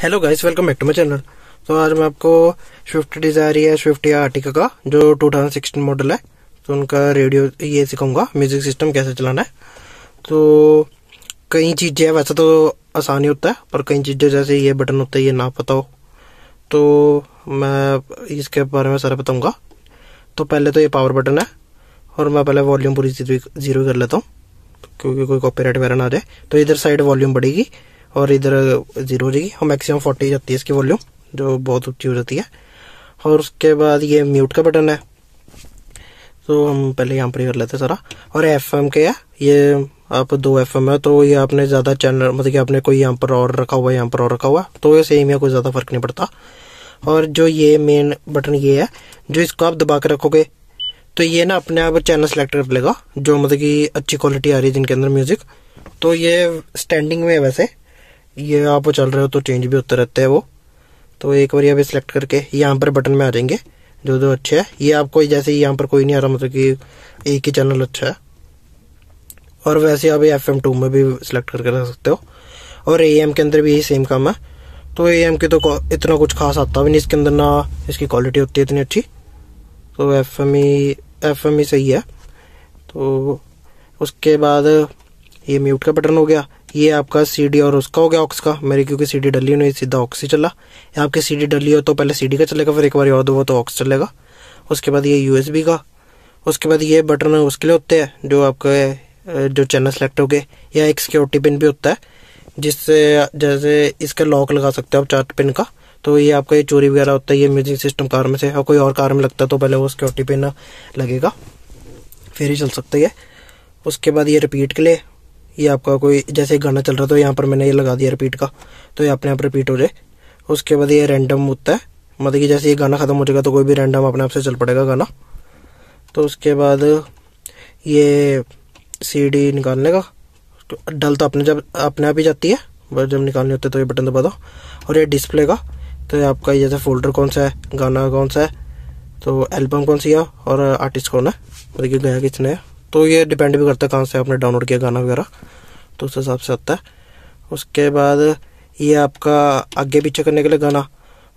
Hello guys, welcome back to my channel. तो आज मैं आपको स्विफ्ट डिजायर या स्विफ्ट या आर्टिका का जो 2016 मॉडल है तो उनका रेडियो ये सिखाऊंगा, म्यूजिक सिस्टम कैसे चलाना है। तो कई चीजें है, वैसे तो आसानी होता है, पर कई चीजें जैसे ये बटन होता है ये ना पता हो तो मैं इसके बारे में सारा बताऊंगा। तो पहले तो ये पावर बटन है और मैं पहले वॉल्यूम पूरी जीरो कर लेता हूँ क्योंकि कोई कॉपीराइट वगैरह ना आ जाए। तो इधर साइड वॉल्यूम बढ़ेगी और इधर जीरो हो जाएगी और मैक्सिमम 40 जाती है इसकी वॉल्यूम, जो बहुत ऊंची हो जाती है। और उसके बाद ये म्यूट का बटन है, तो हम पहले यहाँ पर ही कर लेते हैं सारा। और एफएम के है, ये आप 2 एफएम है तो ये आपने ज्यादा चैनल मतलब कि आपने कोई यहाँ पर और रखा हुआ है, यहाँ पर और रखा हुआ है तो ये सेम है, कोई ज्यादा फर्क नहीं पड़ता। और जो ये मेन बटन ये है, जो इसको आप दबा के रखोगे तो ये ना अपने आप चैनल सेलेक्ट कर लेगा, जो मतलब कि अच्छी क्वालिटी आ रही है जिनके अंदर म्यूजिक। तो ये स्टैंडिंग में है, वैसे ये आप चल रहे हो तो चेंज भी होते रहते हैं वो। तो एक बार अभी सिलेक्ट करके यहाँ पर बटन में आ जाएंगे जो जो अच्छे है। ये आपको जैसे यहाँ पर कोई नहीं आ रहा, मतलब कि एक ही चैनल अच्छा है। और वैसे आप FM2 में भी सिलेक्ट करके रख सकते हो। और AM के अंदर भी यही सेम काम है। तो AM के तो इतना कुछ खास आता भी नहीं इसके अंदर, ना इसकी क्वालिटी होती है इतनी अच्छी। तो FM ही सही है। तो उसके बाद ये म्यूट का बटन हो गया, ये आपका CD और उसका हो गया ऑक्स का। मेरी क्योंकि CD डली नहीं, सीधा ऑक्स ही चला। आपकी CD डली हो तो पहले CD का चलेगा, फिर एक बार और दो तो ऑक्स चलेगा। उसके बाद ये USB का। उसके बाद ये बटन उसके लिए होते हैं जो आपके जो चैनल सेलेक्ट हो गए, या एक सिक्योरिटी पिन भी होता है जिससे जैसे इसका लॉक लगा सकते हो आप 4 पिन का। तो ये आपका ये चोरी वगैरह होता है ये म्यूजिक सिस्टम कार में से, और कोई और कार में लगता है तो पहले वो सिक्योरिटी पिन लगेगा फिर ही चल सकता है। उसके बाद ये रिपीट के लिए, ये आपका कोई जैसे गाना चल रहा तो यहाँ पर मैंने ये लगा दिया रिपीट का, तो ये अपने आप रिपीट हो जाए। उसके बाद ये रैंडम होता है, मतलब कि जैसे ये गाना खत्म हो जाएगा तो कोई भी रैंडम अपने आप से चल पड़ेगा गाना। तो उसके बाद ये CD निकालने का डल तो अपने आप ही जाती है, बस जब निकालनी होती है तो ये बटन दबा दो। और ये डिस्प्ले का, तो ये आपका जैसे फोल्डर कौन सा है, गाना कौन सा है, तो एल्बम कौन सी है और आर्टिस्ट कौन है, मतलब कि गाया किसने है। तो ये डिपेंड भी करता है कहाँ से आपने डाउनलोड किया गाना वगैरह, तो उस हिसाब से आता है। उसके बाद ये आपका आगे पीछे करने के लिए गाना,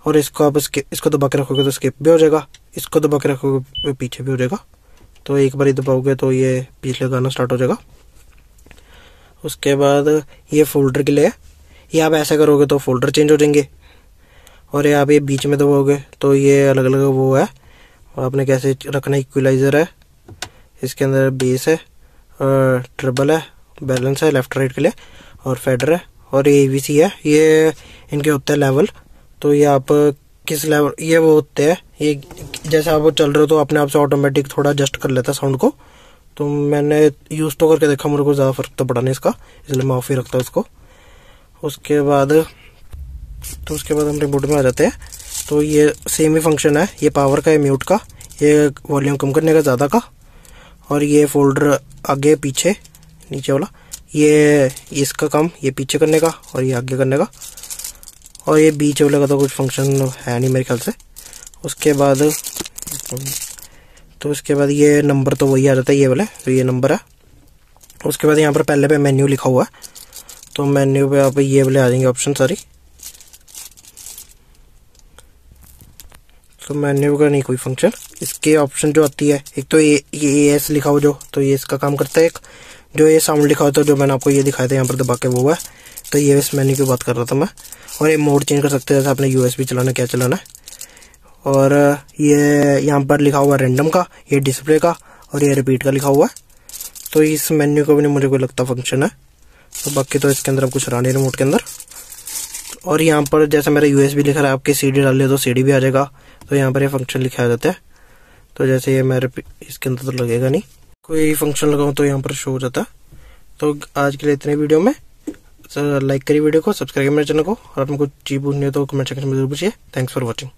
और इसको आप इसको दबा के रखोगे तो स्किप भी हो जाएगा, इसको दबा के रखोगे पीछे भी हो जाएगा। तो एक बार ही दबाओगे तो ये पिछले गाना स्टार्ट हो जाएगा। उसके बाद ये फोल्डर के लिए, ये आप ऐसा करोगे तो फोल्डर चेंज हो जाएंगे। और ये आप ये बीच में दबाओगे तो ये अलग अलग वो है, आपने कैसे रखना। इक्विलाइजर है, इसके अंदर बेस है, ट्रिबल है, बैलेंस है लेफ्ट राइट के लिए, और फेडर है, और ये AVC है। ये इनके होते हैं लेवल, तो ये आप किस लेवल ये वो होते हैं, ये जैसे आप वो चल रहे हो तो अपने आप से ऑटोमेटिक थोड़ा एडजस्ट कर लेता है साउंड को। तो मैंने यूज तो करके देखा, मेरे को ज़्यादा फर्क तो पड़ा नहीं इसका, इसलिए मैं ऑफ ही रखता हूँ इसको। उसके बाद हम रिमोट में आ जाते हैं। तो ये सेम ही फंक्शन है, ये पावर का है, म्यूट का, ये वॉल्यूम कम करने का ज़्यादा का, और ये फोल्डर आगे पीछे नीचे वाला, ये इसका काम ये पीछे करने का और ये आगे करने का, और ये बीच वाले का तो कुछ फंक्शन है नहीं मेरे ख्याल से। उसके बाद ये नंबर तो वही आ जाता है ये वाले, तो ये नंबर है। उसके बाद यहाँ पर पहले पे मेन्यू लिखा हुआ है, तो मेन्यू पे आप ये वाले आ जाएंगे ऑप्शन सारी। तो मेन्यू का नहीं कोई फंक्शन, इसके ऑप्शन जो आती है, एक तो ये AS लिखा हो जो, तो ये इसका काम करता है। एक जो ये साउंड लिखा होता है जो मैंने आपको ये दिखाया था यहाँ पर दबा के वो है, तो ये इस मेन्यू की बात कर रहा था मैं। और ये मोड चेंज कर सकते हैं, जैसे आपने USB चलाना क्या चलाना है। और ये यहाँ पर लिखा हुआ है रैंडम का, ये डिस्प्ले का, और ये रिपीट का लिखा हुआ है। तो इस मेन्यू का भी नहीं मुझे कोई लगता फंक्शन है। तो बाकी तो इसके अंदर कुछ रहा नहीं रिमोट के अंदर। और यहाँ पर जैसे मेरा USB लिखा रहा है, आपके CD डाल लिया तो CD भी आ जाएगा, तो यहाँ पर ये फंक्शन लिखा आ जाता है। तो जैसे ये मेरे इसके अंदर तो लगेगा नहीं, कोई फंक्शन लगाऊं तो यहाँ पर शो हो जाता है। तो आज के लिए इतने वीडियो में, लाइक करिए वीडियो को, सब्सक्राइब मेरे चैनल को, और आपको कुछ चीज पूछनी है तो कमेंट सेक्शन में जरूर पूछिए। Thanks for watching.